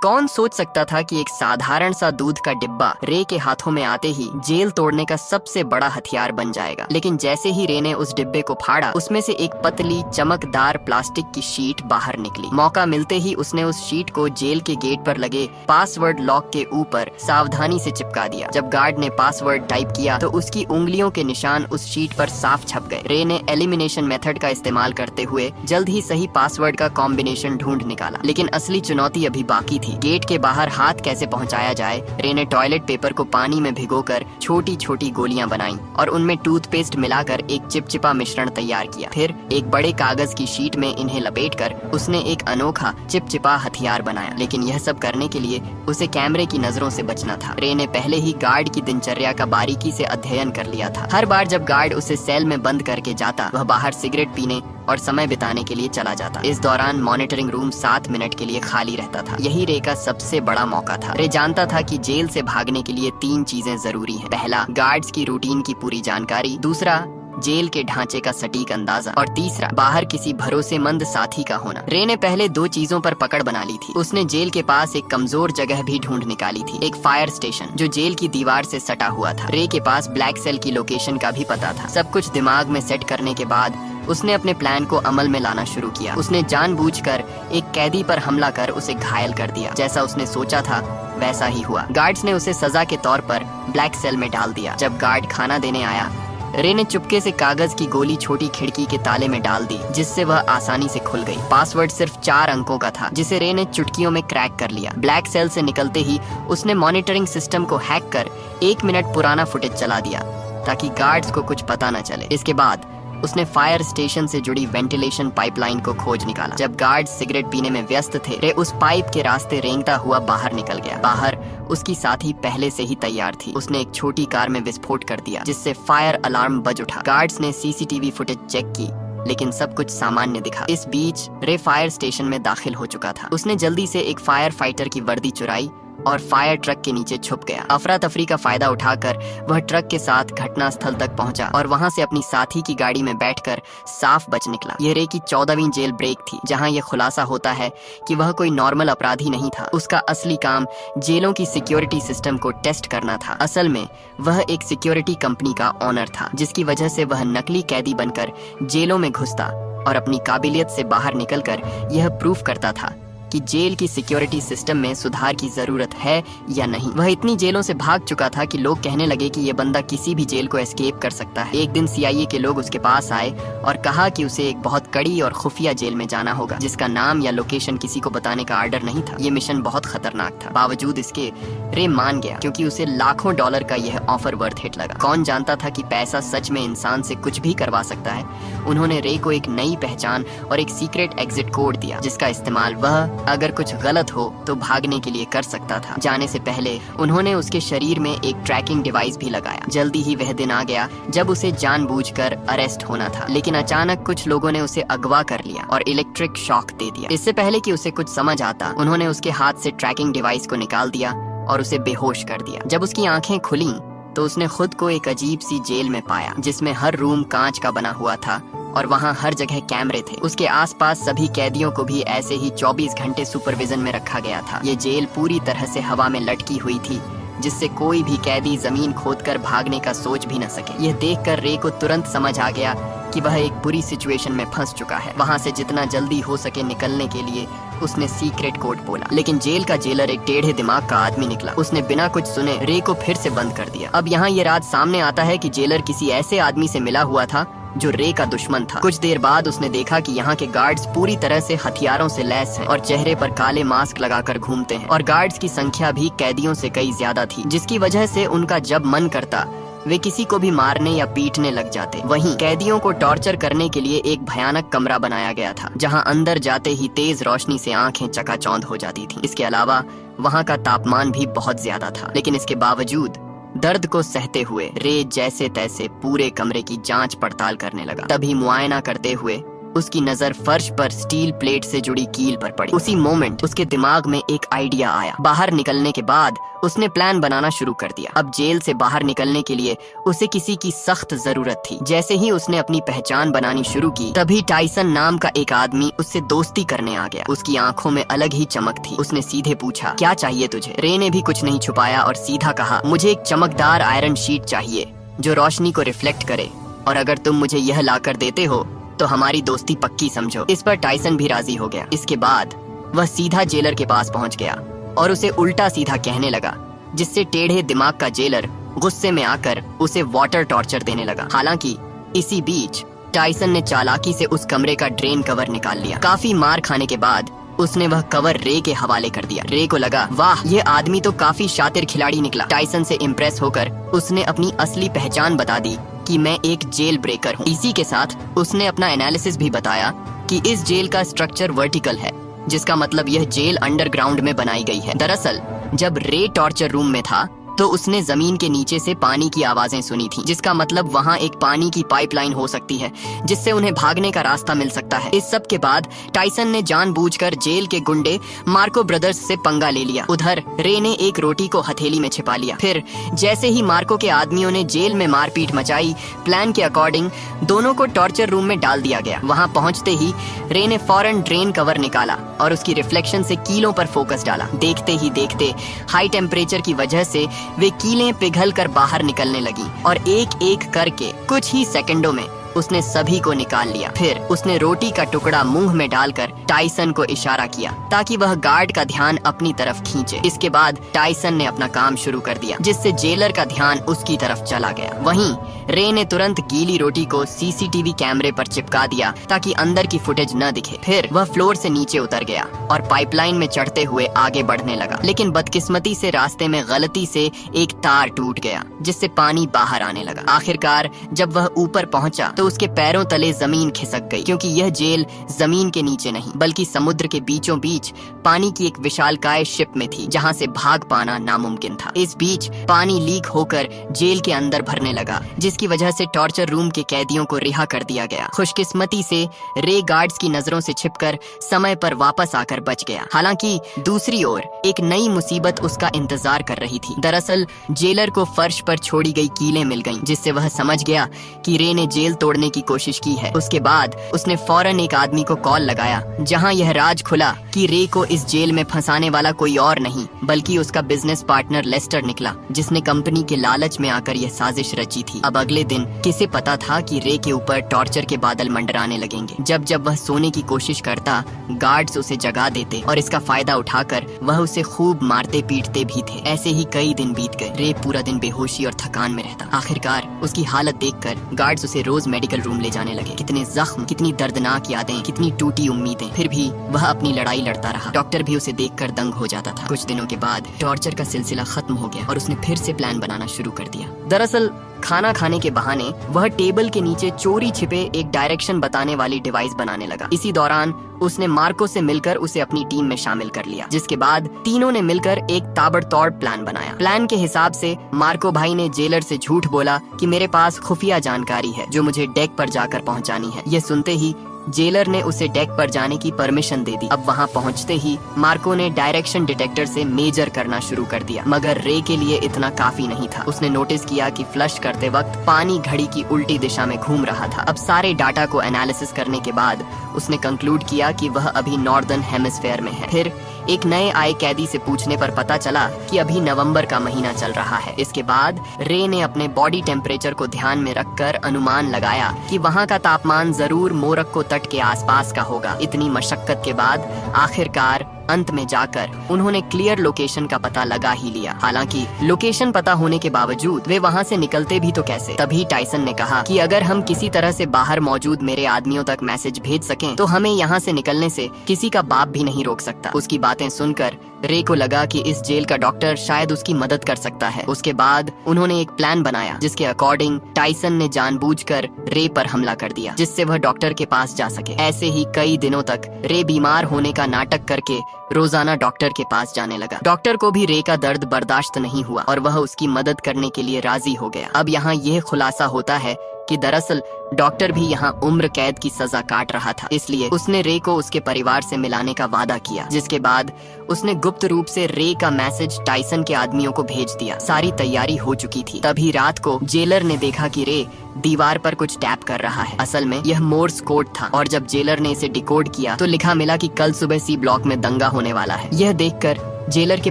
कौन सोच सकता था कि एक साधारण सा दूध का डिब्बा रे के हाथों में आते ही जेल तोड़ने का सबसे बड़ा हथियार बन जाएगा। लेकिन जैसे ही रे ने उस डिब्बे को फाड़ा, उसमें से एक पतली चमकदार प्लास्टिक की शीट बाहर निकली। मौका मिलते ही उसने उस शीट को जेल के गेट पर लगे पासवर्ड लॉक के ऊपर सावधानी से चिपका दिया। जब गार्ड ने पासवर्ड टाइप किया तो उसकी उंगलियों के निशान उस शीट पर साफ छप गए। रे ने एलिमिनेशन मेथड का इस्तेमाल करते हुए जल्द ही सही पासवर्ड का कॉम्बिनेशन ढूंढ निकाला। लेकिन असली चुनौती अभी बाकी थी। गेट के बाहर हाथ कैसे पहुंचाया जाए। रे ने टॉयलेट पेपर को पानी में भिगोकर छोटी छोटी गोलियां बनाई और उनमें टूथपेस्ट मिलाकर एक चिपचिपा मिश्रण तैयार किया। फिर एक बड़े कागज की शीट में इन्हें लपेटकर उसने एक अनोखा चिपचिपा हथियार बनाया। लेकिन यह सब करने के लिए उसे कैमरे की नजरों से बचना था। रे ने पहले ही गार्ड की दिनचर्या का बारीकी से अध्ययन कर लिया था। हर बार जब गार्ड उसे सेल में बंद करके जाता, वह बाहर सिगरेट पीने और समय बिताने के लिए चला जाता। इस दौरान मॉनिटरिंग रूम 7 मिनट के लिए खाली रहता था। यही रे का सबसे बड़ा मौका था। रे जानता था कि जेल से भागने के लिए 3 चीजें जरूरी हैं। पहला, गार्ड्स की रूटीन की पूरी जानकारी। दूसरा, जेल के ढांचे का सटीक अंदाजा। और तीसरा, बाहर किसी भरोसेमंद साथी का होना। रे ने पहले 2 चीजों पर पकड़ बना ली थी। उसने जेल के पास एक कमजोर जगह भी ढूंढ निकाली थी, एक फायर स्टेशन जो जेल की दीवार से सटा हुआ था। रे के पास ब्लैक सेल की लोकेशन का भी पता था। सब कुछ दिमाग में सेट करने के बाद उसने अपने प्लान को अमल में लाना शुरू किया। उसने जानबूझकर एक कैदी पर हमला कर उसे घायल कर दिया। जैसा उसने सोचा था वैसा ही हुआ। गार्ड्स ने उसे सजा के तौर पर ब्लैक सेल में डाल दिया। जब गार्ड खाना देने आया, रे ने चुपके से कागज की गोली छोटी खिड़की के ताले में डाल दी, जिससे वह आसानी से खुल गई। पासवर्ड सिर्फ 4 अंकों का था, जिसे रे ने चुटकियों में क्रैक कर लिया। ब्लैक सेल से निकलते ही उसने मॉनिटरिंग सिस्टम को हैक कर 1 मिनट पुराना फुटेज चला दिया ताकि गार्ड्स को कुछ पता न चले। इसके बाद उसने फायर स्टेशन से जुड़ी वेंटिलेशन पाइपलाइन को खोज निकाला। जब गार्ड्स सिगरेट पीने में व्यस्त थे, रे उस पाइप के रास्ते रेंगता हुआ बाहर निकल गया। बाहर उसकी साथी पहले से ही तैयार थी। उसने एक छोटी कार में विस्फोट कर दिया, जिससे फायर अलार्म बज उठा। गार्ड्स ने सीसीटीवी फुटेज चेक की, लेकिन सब कुछ सामान्य दिखा। इस बीच रे फायर स्टेशन में दाखिल हो चुका था। उसने जल्दी से एक फायर फाइटर की वर्दी चुराई और फायर ट्रक के नीचे छुप गया। अफरा तफरी का फायदा उठाकर वह ट्रक के साथ घटना स्थल तक पहुंचा और वहां से अपनी साथी की गाड़ी में बैठकर साफ बच निकला। यह रे की 14वीं जेल ब्रेक थी, जहां यह खुलासा होता है कि वह कोई नॉर्मल अपराधी नहीं था। उसका असली काम जेलों की सिक्योरिटी सिस्टम को टेस्ट करना था। असल में वह एक सिक्योरिटी कंपनी का ओनर था, जिसकी वजह से वह नकली कैदी बनकर जेलों में घुसता और अपनी काबिलियत से बाहर निकलकर यह प्रूफ करता था कि जेल की सिक्योरिटी सिस्टम में सुधार की जरूरत है या नहीं। वह इतनी जेलों से भाग चुका था कि लोग कहने लगे कि यह बंदा किसी भी जेल को एस्केप कर सकता है। एक दिन सीआईए के लोग उसके पास आए और कहा कि उसे एक बहुत कड़ी और खुफिया जेल में जाना होगा, जिसका नाम या लोकेशन किसी को बताने का आर्डर नहीं था। ये मिशन बहुत खतरनाक था। बावजूद इसके रे मान गया, क्योंकि उसे लाखों डॉलर का यह ऑफर वर्थ हिट लगा। कौन जानता था कि पैसा सच में इंसान से कुछ भी करवा सकता है। उन्होंने रे को एक नई पहचान और एक सीक्रेट एग्जिट कोड दिया, जिसका इस्तेमाल वह अगर कुछ गलत हो तो भागने के लिए कर सकता था। जाने से पहले उन्होंने उसके शरीर में एक ट्रैकिंग डिवाइस भी लगाया। जल्दी ही वह दिन आ गया जब उसे जानबूझकर अरेस्ट होना था, लेकिन अचानक कुछ लोगों ने उसे अगवा कर लिया और इलेक्ट्रिक शॉक दे दिया। इससे पहले कि उसे कुछ समझ आता, उन्होंने उसके हाथ से ट्रैकिंग डिवाइस को निकाल दिया और उसे बेहोश कर दिया। जब उसकी आंखें खुली तो उसने खुद को एक अजीब सी जेल में पाया, जिसमें हर रूम कांच का बना हुआ था और वहाँ हर जगह कैमरे थे। उसके आसपास सभी कैदियों को भी ऐसे ही 24 घंटे सुपरविजन में रखा गया था। ये जेल पूरी तरह से हवा में लटकी हुई थी, जिससे कोई भी कैदी जमीन खोदकर भागने का सोच भी न सके। यह देखकर रे को तुरंत समझ आ गया कि वह एक बुरी सिचुएशन में फंस चुका है। वहाँ से जितना जल्दी हो सके निकलने के लिए उसने सीक्रेट कोड बोला, लेकिन जेल का जेलर एक टेढ़े दिमाग का आदमी निकला। उसने बिना कुछ सुने रे को फिर से बंद कर दिया। अब यहाँ ये राज सामने आता है कि जेलर किसी ऐसे आदमी से मिला हुआ था जो रे का दुश्मन था। कुछ देर बाद उसने देखा कि यहाँ के गार्ड्स पूरी तरह से हथियारों से लैस हैं और चेहरे पर काले मास्क लगाकर घूमते हैं, और गार्ड्स की संख्या भी कैदियों से कई ज्यादा थी, जिसकी वजह से उनका जब मन करता वे किसी को भी मारने या पीटने लग जाते। वहीं कैदियों को टॉर्चर करने के लिए एक भयानक कमरा बनाया गया था, जहां अंदर जाते ही तेज रोशनी से आंखें चकाचौंध हो जाती थी। इसके अलावा वहां का तापमान भी बहुत ज्यादा था, लेकिन इसके बावजूद दर्द को सहते हुए रे जैसे तैसे पूरे कमरे की जांच पड़ताल करने लगा। तभी मुआयना करते हुए उसकी नजर फर्श पर स्टील प्लेट से जुड़ी कील पर पड़ी। उसी मोमेंट उसके दिमाग में एक आइडिया आया। बाहर निकलने के बाद उसने प्लान बनाना शुरू कर दिया। अब जेल से बाहर निकलने के लिए उसे किसी की सख्त जरूरत थी। जैसे ही उसने अपनी पहचान बनानी शुरू की, तभी टाइसन नाम का एक आदमी उससे दोस्ती करने आ गया। उसकी आंखों में अलग ही चमक थी। उसने सीधे पूछा, क्या चाहिए तुझे? रे ने भी कुछ नहीं छुपाया और सीधा कहा, मुझे एक चमकदार आयरन शीट चाहिए जो रोशनी को रिफ्लेक्ट करे, और अगर तुम मुझे यह लाकर देते हो तो हमारी दोस्ती पक्की समझो। इस पर टाइसन भी राजी हो गया। इसके बाद वह सीधा जेलर के पास पहुंच गया और उसे उल्टा सीधा कहने लगा, जिससे टेढ़े दिमाग का जेलर गुस्से में आकर उसे वाटर टॉर्चर देने लगा। हालांकि इसी बीच टाइसन ने चालाकी से उस कमरे का ड्रेन कवर निकाल लिया। काफी मार खाने के बाद उसने वह कवर रे के हवाले कर दिया। रे को लगा, वाह, ये आदमी तो काफी शातिर खिलाड़ी निकला। टाइसन से इम्प्रेस होकर उसने अपनी असली पहचान बता दी कि मैं एक जेल ब्रेकर हूँ। इसी के साथ उसने अपना एनालिसिस भी बताया कि इस जेल का स्ट्रक्चर वर्टिकल है, जिसका मतलब यह जेल अंडरग्राउंड में बनाई गई है। दरअसल जब रे टॉर्चर रूम में था तो उसने जमीन के नीचे से पानी की आवाजें सुनी थी, जिसका मतलब वहाँ एक पानी की पाइपलाइन हो सकती है जिससे उन्हें भागने का रास्ता मिल सकता है। इस सब के बाद टाइसन ने जानबूझकर जेल के गुंडे मार्को ब्रदर्स से पंगा ले लिया। उधर रे ने एक रोटी को हथेली में छिपा लिया। फिर जैसे ही मार्को के आदमियों ने जेल में मारपीट मचाई, प्लान के अकॉर्डिंग दोनों को टॉर्चर रूम में डाल दिया गया। वहाँ पहुँचते ही रे ने फौरन ड्रेन कवर निकाला और उसकी रिफ्लेक्शन से कीलों पर फोकस डाला। देखते ही देखते हाई टेम्परेचर की वजह से वे कीलें पिघल कर बाहर निकलने लगी और एक एक करके कुछ ही सेकंडों में उसने सभी को निकाल लिया। फिर उसने रोटी का टुकड़ा मुंह में डालकर टाइसन को इशारा किया ताकि वह गार्ड का ध्यान अपनी तरफ खींचे। इसके बाद टाइसन ने अपना काम शुरू कर दिया, जिससे जेलर का ध्यान उसकी तरफ चला गया। वहीं रे ने तुरंत गीली रोटी को सीसीटीवी कैमरे पर चिपका दिया ताकि अंदर की फुटेज न दिखे। फिर वह फ्लोर से नीचे उतर गया और पाइपलाइन में चढ़ते हुए आगे बढ़ने लगा, लेकिन बदकिस्मती से रास्ते में गलती से एक तार टूट गया, जिससे पानी बाहर आने लगा। आखिरकार जब वह ऊपर पहुंचा तो उसके पैरों तले जमीन खिसक गई, क्योंकि यह जेल जमीन के नीचे नहीं बल्कि समुद्र के बीचों बीच पानी की एक विशालकाय शिप में थी, जहां से भाग पाना नामुमकिन था। इस बीच पानी लीक होकर जेल के अंदर भरने लगा, जिसकी वजह से टॉर्चर रूम के कैदियों को रिहा कर दिया गया। खुशकिस्मती से रे गार्ड्स की नजरों से छिपकर समय पर वापस आकर बच गया। हालांकि दूसरी ओर एक नई मुसीबत उसका इंतजार कर रही थी। दरअसल जेलर को फर्श पर छोड़ी गई कीलें मिल गईं, जिससे वह समझ गया कि रे ने जेल तोड़ने की कोशिश की है। उसके बाद उसने फौरन एक आदमी को कॉल लगाया, जहां यह राज खुला कि रे को इस जेल में फंसाने वाला कोई और नहीं बल्कि उसका बिजनेस पार्टनर लेस्टर निकला, जिसने कंपनी के लालच में आकर यह साजिश रची थी। अब अगले दिन किसे पता था कि रे के ऊपर टॉर्चर के बादल मंडराने लगेंगे। जब जब वह सोने की कोशिश करता, गार्ड्स उसे जगा देते और इसका फायदा उठाकर वह उसे खूब मारते पीटते भी थे। ऐसे ही कई दिन बीत गए। रे पूरा दिन बेहोशी और थकान में रहता। आखिरकार उसकी हालत देखकर गार्ड्स उसे रोज मेडिकल रूम ले जाने लगे। कितने जख्म, कितनी दर्दनाक यादें, कितनी टूटी उम्मीदें। फिर भी वह अपनी लड़ाई लड़ता रहा। डॉक्टर भी उसे देखकर दंग हो जाता था। कुछ दिनों के बाद टॉर्चर का सिलसिला खत्म हो गया और उसने फिर से प्लान बनाना शुरू कर दिया। दरअसल खाना खाने के बहाने वह टेबल के नीचे चोरी छिपे एक डायरेक्शन बताने वाली डिवाइस बनाने लगा। इसी दौरान उसने मार्को से मिलकर उसे अपनी टीम में शामिल कर लिया, जिसके बाद तीनों ने मिलकर एक ताबड़तोड़ प्लान बनाया। प्लान के हिसाब से मार्को भाई ने जेलर से झूठ बोला कि मेरे पास खुफिया जानकारी है जो मुझे डेक पर जाकर पहुंचानी है। यह सुनते ही जेलर ने उसे डेक पर जाने की परमिशन दे दी। अब वहां पहुंचते ही मार्को ने डायरेक्शन डिटेक्टर से मेजर करना शुरू कर दिया, मगर रे के लिए इतना काफी नहीं था। उसने नोटिस किया कि फ्लश करते वक्त पानी घड़ी की उल्टी दिशा में घूम रहा था। अब सारे डाटा को एनालिसिस करने के बाद उसने कंक्लूड किया कि वह अभी नॉर्दर्न हेमिस्फेयर में है। फिर एक नए आए कैदी से पूछने पर पता चला कि अभी नवंबर का महीना चल रहा है। इसके बाद रे ने अपने बॉडी टेम्परेचर को ध्यान में रखकर अनुमान लगाया कि वहाँ का तापमान जरूर मोरक्को तट के आसपास का होगा। इतनी मशक्कत के बाद आखिरकार अंत में जाकर उन्होंने क्लियर लोकेशन का पता लगा ही लिया। हालांकि लोकेशन पता होने के बावजूद वे वहां से निकलते भी तो कैसे? तभी टाइसन ने कहा कि अगर हम किसी तरह से बाहर मौजूद मेरे आदमियों तक मैसेज भेज सकें तो हमें यहाँ से निकलने से किसी का बाप भी नहीं रोक सकता। उसकी बातें सुनकर रे को लगा कि इस जेल का डॉक्टर शायद उसकी मदद कर सकता है। उसके बाद उन्होंने एक प्लान बनाया जिसके अकॉर्डिंग टाइसन ने जानबूझकर रे पर हमला कर दिया, जिससे वह डॉक्टर के पास जा सके। ऐसे ही कई दिनों तक रे बीमार होने का नाटक करके रोजाना डॉक्टर के पास जाने लगा। डॉक्टर को भी रे का दर्द बर्दाश्त नहीं हुआ और वह उसकी मदद करने के लिए राजी हो गया। अब यहाँ यह खुलासा होता है कि दरअसल डॉक्टर भी यहाँ उम्र कैद की सजा काट रहा था। इसलिए उसने रे को उसके परिवार से मिलाने का वादा किया, जिसके बाद उसने गुप्त रूप से रे का मैसेज टाइसन के आदमियों को भेज दिया। सारी तैयारी हो चुकी थी। तभी रात को जेलर ने देखा कि रे दीवार पर कुछ टैप कर रहा है। असल में यह मोर्स कोड था, और जब जेलर ने इसे डिकोड किया तो लिखा मिला कि कल सुबह सी ब्लॉक में दंगा होने वाला है। यह देखकर जेलर के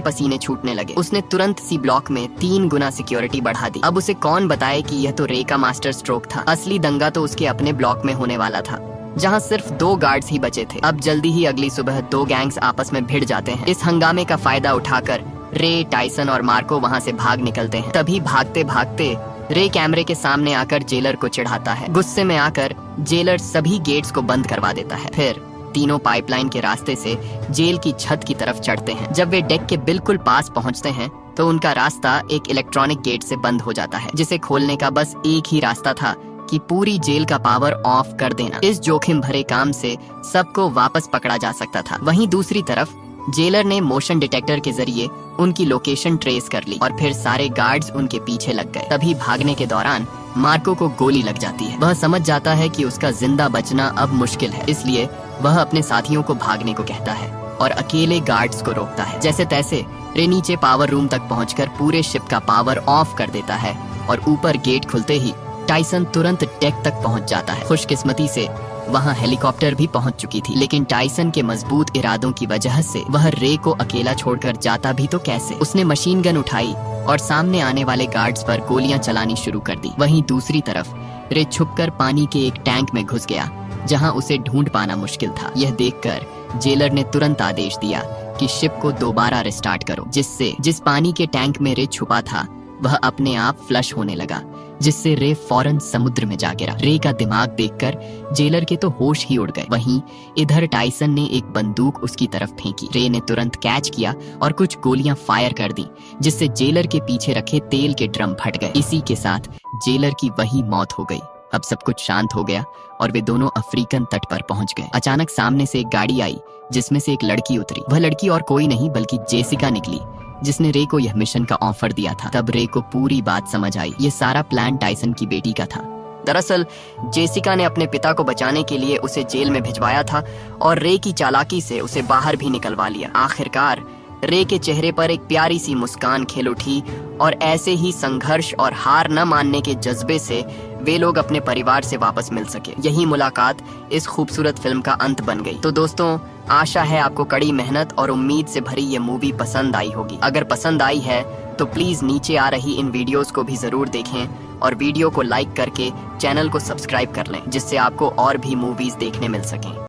पसीने छूटने लगे। उसने तुरंत सी ब्लॉक में 3 गुना सिक्योरिटी बढ़ा दी। अब उसे कौन बताए कि यह तो रे का मास्टर स्ट्रोक था। असली दंगा तो उसके अपने ब्लॉक में होने वाला था, जहां सिर्फ 2 गार्ड्स ही बचे थे। अब जल्दी ही अगली सुबह 2 गैंग्स आपस में भिड़ जाते हैं। इस हंगामे का फायदा उठाकर रे, टाइसन और मार्को वहां से भाग निकलते हैं। तभी भागते भागते रे कैमरे के सामने आकर जेलर को चिढ़ाता है। गुस्से में आकर जेलर सभी गेट्स को बंद करवा देता है। फिर तीनों पाइपलाइन के रास्ते से जेल की छत की तरफ चढ़ते हैं। जब वे डेक के बिल्कुल पास पहुंचते हैं तो उनका रास्ता एक इलेक्ट्रॉनिक गेट से बंद हो जाता है, जिसे खोलने का बस एक ही रास्ता था कि पूरी जेल का पावर ऑफ कर देना। इस जोखिम भरे काम से सबको वापस पकड़ा जा सकता था। वहीं दूसरी तरफ जेलर ने मोशन डिटेक्टर के जरिए उनकी लोकेशन ट्रेस कर ली और फिर सारे गार्ड्स उनके पीछे लग गए। तभी भागने के दौरान मार्को को गोली लग जाती है। वह समझ जाता है कि उसका जिंदा बचना अब मुश्किल है, इसलिए वह अपने साथियों को भागने को कहता है और अकेले गार्ड्स को रोकता है। जैसे तैसे रे नीचे पावर रूम तक पहुंचकर पूरे शिप का पावर ऑफ कर देता है और ऊपर गेट खुलते ही टाइसन तुरंत डेक तक पहुंच जाता है। खुशकिस्मती से वहां हेलीकॉप्टर भी पहुंच चुकी थी, लेकिन टाइसन के मजबूत इरादों की वजह से वह रे को अकेला छोड़कर जाता भी तो कैसे। उसने मशीन गन उठाई और सामने आने वाले गार्ड्स पर गोलियां चलानी शुरू कर दी। वहीं दूसरी तरफ रे छुपकर पानी के एक टैंक में घुस गया, जहां उसे ढूंढ पाना मुश्किल था। यह देखकर जेलर ने तुरंत आदेश दिया कि शिप को दोबारा रिस्टार्ट करो, जिस पानी के टैंक में रे छुपा था वह अपने आप फ्लश होने लगा, जिससे रे फौरन समुद्र में जा गिरा। रे का दिमाग देखकर जेलर के तो होश ही उड़ गए। वहीं इधर टाइसन ने एक बंदूक उसकी तरफ फेंकी। रे ने तुरंत कैच किया और कुछ गोलियां फायर कर दी, जिससे जेलर के पीछे रखे तेल के ड्रम फट गए। इसी के साथ जेलर की वही मौत हो गई। अब सब कुछ शांत हो गया और वे दोनों अफ्रीकन तट पर पहुंच गए। अचानक सामने से एक गाड़ी आई, जिसमें से एक लड़की उतरी। वह लड़की और कोई नहीं बल्कि जेसिका निकली, जिसने रे को यह मिशन का ऑफर दिया था। तब रे को पूरी बात समझ आई। ये सारा प्लान टाइसन की बेटी का था। दरअसल जेसिका ने अपने पिता को बचाने के लिए उसे जेल में भिजवाया था और रे की चालाकी से उसे बाहर भी निकलवा लिया। आखिरकार रे के चेहरे पर एक प्यारी सी मुस्कान खिल उठी और ऐसे ही संघर्ष और हार न मानने के जज्बे से वे लोग अपने परिवार से वापस मिल सके। यही मुलाकात इस खूबसूरत फिल्म का अंत बन गई। तो दोस्तों, आशा है आपको कड़ी मेहनत और उम्मीद से भरी ये मूवी पसंद आई होगी। अगर पसंद आई है तो प्लीज नीचे आ रही इन वीडियोस को भी जरूर देखें और वीडियो को लाइक करके चैनल को सब्सक्राइब कर लें, जिससे आपको और भी मूवीज देखने मिल सकें।